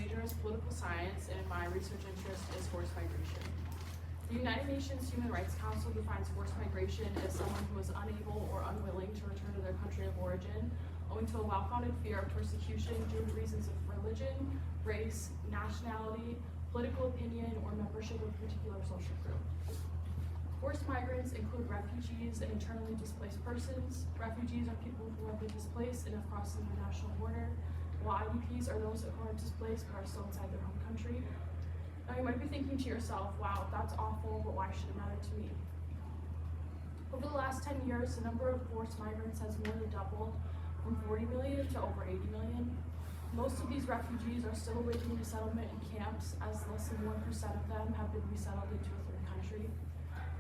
major is political science, and my research interest is forced migration. The United Nations Human Rights Council defines forced migration as someone who is unable or unwilling to return to their country of origin, owing to a well-founded fear of persecution due to reasons of religion, race, nationality, political opinion, or membership of a particular social group. Forced migrants include refugees and internally displaced persons. Refugees are people who have been displaced and have crossed the international border, while IDPs are those who are displaced but are still inside their home country. Now you might be thinking to yourself, wow, that's awful, but why should it matter to me? Over the last 10 years, the number of forced migrants has more than doubled, from 40 million to over 80 million. Most of these refugees are still awaiting resettlement in camps, as less than 1% of them have been resettled into a third country.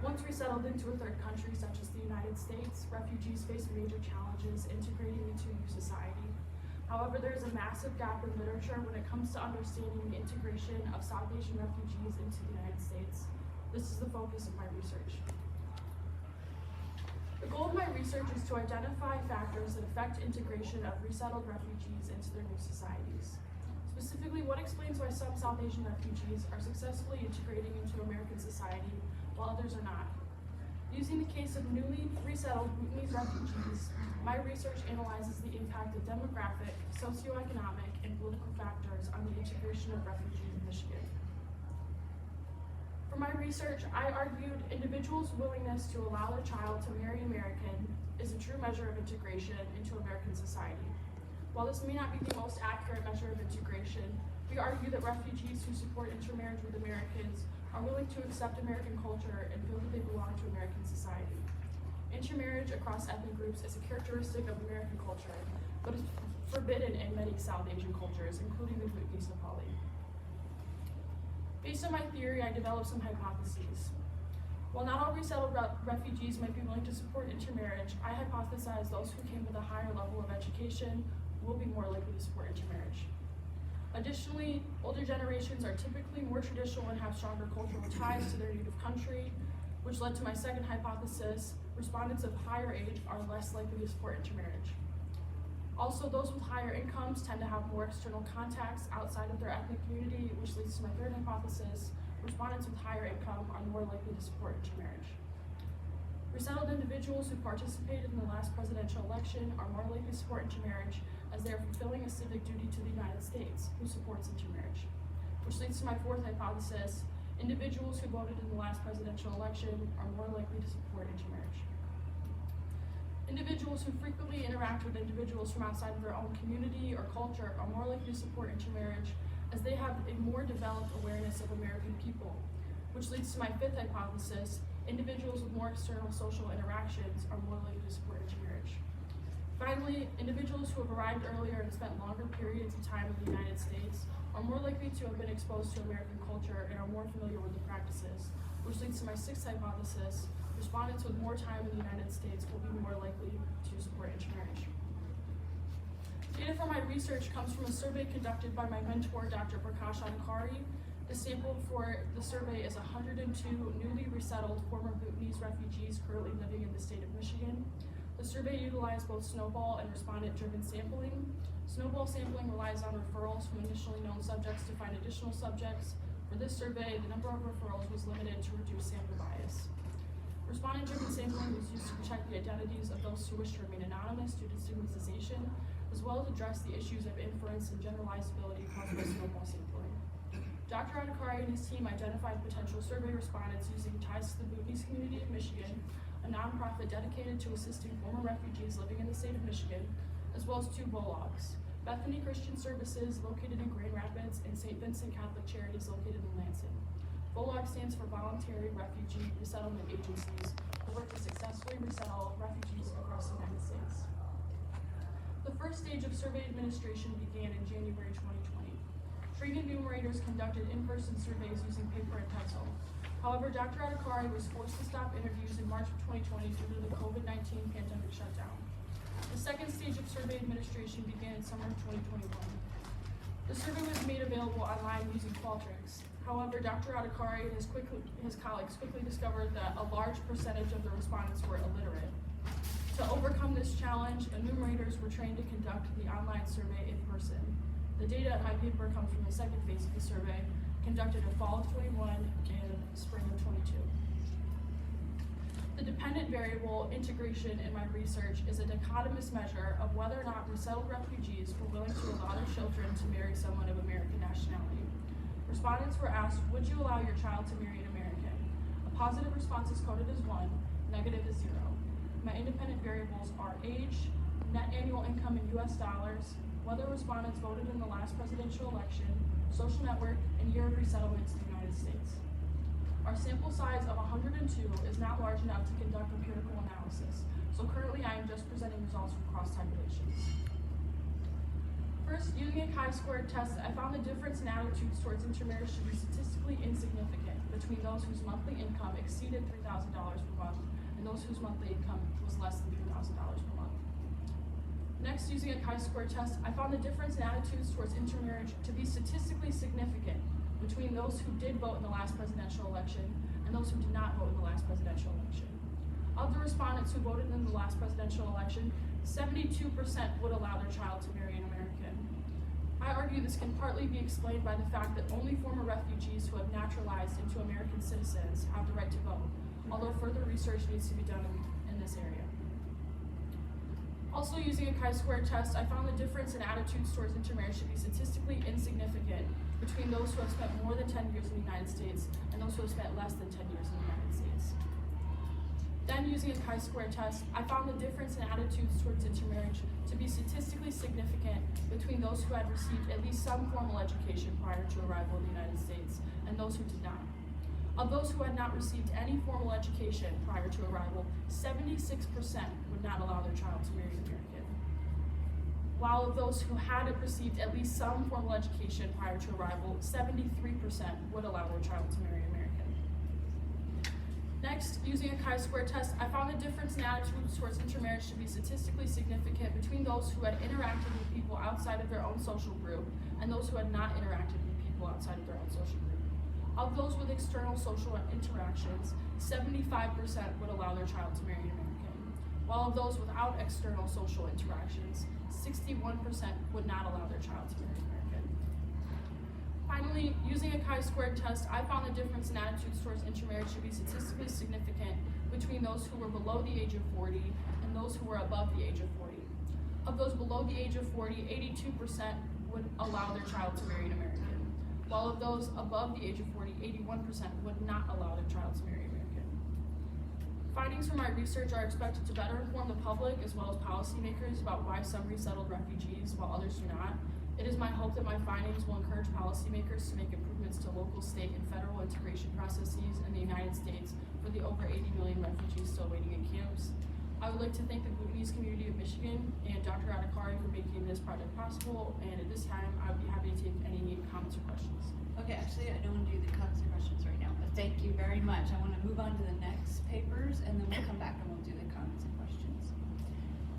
Once resettled into a third country, such as the United States, refugees face major challenges integrating into a new society. However, there is a massive gap in literature when it comes to understanding the integration of South Asian refugees into the United States. This is the focus of my research. The goal of my research is to identify factors that affect integration of resettled refugees into their new societies. Specifically, what explains why some South Asian refugees are successfully integrating into American society while others are not. Using the case of newly resettled Bhutanese refugees, my research analyzes the impact of demographic, socioeconomic, and political factors on the integration of refugees in Michigan. For my research, I argued individuals' willingness to allow their child to marry American is a true measure of integration into American society. While this may not be the most accurate measure of integration, we argue that refugees who support intermarriage with Americans are willing to accept American culture and feel that they belong to American society. Intermarriage across ethnic groups is a characteristic of American culture, but is forbidden in many South Asian cultures, including the Bhutanese Nepali. Based on my theory, I developed some hypotheses. While not all resettled refugees might be willing to support intermarriage, I hypothesize those who came with a higher level of education will be more likely to support intermarriage. Additionally, older generations are typically more traditional and have stronger cultural ties to their native country, which led to my second hypothesis: respondents of higher age are less likely to support intermarriage. Also, those with higher incomes tend to have more external contacts outside of their ethnic community, which leads to my third hypothesis: respondents with higher income are more likely to support intermarriage. Resettled individuals who participated in the last presidential election are more likely to support intermarriage, as they are fulfilling a civic duty to the United States, who supports intermarriage. Which leads to my fourth hypothesis: individuals who voted in the last presidential election are more likely to support intermarriage. Individuals who frequently interact with individuals from outside of their own community or culture are more likely to support intermarriage, as they have a more developed awareness of American people. Which leads to my fifth hypothesis: individuals with more external social interactions are more likely to support intermarriage. Finally, individuals who have arrived earlier and spent longer periods of time in the United States are more likely to have been exposed to American culture and are more familiar with the practices, which leads to my sixth hypothesis: respondents with more time in the United States will be more likely to support intermarriage. Data from my research comes from a survey conducted by my mentor, Dr. Prakash Adhikari. The sample for the survey is 102 newly resettled former Bhutanese refugees currently living in the state of Michigan. The survey utilized both snowball and respondent-driven sampling. Snowball sampling relies on referrals from initially known subjects to find additional subjects. For this survey, the number of referrals was limited to reduce sample bias. Respondent-driven sampling was used to protect the identities of those who wish to remain anonymous due to stigmatization, as well as address the issues of inference and generalizability caused by snowball sampling. Dr. Adhikari and his team identified potential survey respondents using ties to the Bhutanese community of Michigan, a nonprofit dedicated to assisting former refugees living in the state of Michigan, as well as two BOLOGs: Bethany Christian Services, located in Grand Rapids, and St. Vincent Catholic Charities, located in Lansing. BOLOG stands for Voluntary Refugee Resettlement Agencies, who work to successfully resettle refugees across the United States. The first stage of survey administration began in January 2020. Trained enumerators conducted in-person surveys using paper and pencil. However, Dr. Adhikari was forced to stop interviews in March of 2020 due to the COVID-19 pandemic shutdown. The second stage of survey administration began in summer of 2021. The survey was made available online using Qualtrics. However, Dr. Adhikari and his colleagues quickly discovered that a large percentage of the respondents were illiterate. To overcome this challenge, enumerators were trained to conduct the online survey in person. The data in my paper comes from the second phase of the survey, conducted in fall of 21 and spring of 22. The dependent variable integration in my research is a dichotomous measure of whether or not resettled refugees were willing to allow their children to marry someone of American nationality. Respondents were asked, would you allow your child to marry an American? A positive response is coded as 1, negative is 0. My independent variables are age, net annual income in US dollars, whether respondents voted in the last presidential election, social network, and year of resettlement to the United States. Our sample size of 102 is not large enough to conduct empirical analysis, so currently I am just presenting results from cross-tabulations. First, using a chi-squared test, I found the difference in attitudes towards intermarriage to be statistically insignificant between those whose monthly income exceeded $3,000 per month and those whose monthly income was less than $3,000 per month. Next, using a chi-squared test, I found the difference in attitudes towards intermarriage to be statistically significant between those who did vote in the last presidential election and those who did not vote in the last presidential election. Of the respondents who voted in the last presidential election, 72% would allow their child to marry an American. I argue this can partly be explained by the fact that only former refugees who have naturalized into American citizens have the right to vote, although further research needs to be done in this area. Also, using a chi-squared test, I found the difference in attitudes towards intermarriage to be statistically insignificant between those who have spent more than 10 years in the United States and those who have spent less than 10 years in the United States. Then, using a chi-squared test, I found the difference in attitudes towards intermarriage to be statistically significant between those who had received at least some formal education prior to arrival in the United States and those who did not. Of those who had not received any formal education prior to arrival, 76% would not allow their child to marry an American. While of those who had received at least some formal education prior to arrival, 73% would allow their child to marry an American. Next, using a chi-squared test, I found the difference in attitudes towards intermarriage to be statistically significant between those who had interacted with people outside of their own social group and those who had not interacted with people outside of their own social group. Of those with external social interactions, 75% would allow their child to marry an American, while of those without external social interactions, 61% would not allow their child to marry an American. Finally, using a chi-squared test, I found the difference in attitudes towards intermarriage to be statistically significant between those who were below the age of 40 and those who were above the age of 40. Of those below the age of 40, 82% would allow their child to marry an American, while of those above the age of 40, 81% would not allow their child to marry an American. Findings from my research are expected to better inform the public as well as policymakers about why some resettled refugees while others do not. It is my hope that my findings will encourage policymakers to make improvements to local, state, and federal integration processes in the United States for the over 80 million refugees still waiting in camps. I would like to thank the Bhutanese community of Michigan and Dr. Adhikari for making this project possible, and at this time, I would be happy to take any comments or questions. Okay, actually, I don't want to do the comments and questions right now, but thank you very much. I want to move on to the next papers, and then we'll come back and we'll do the comments and questions.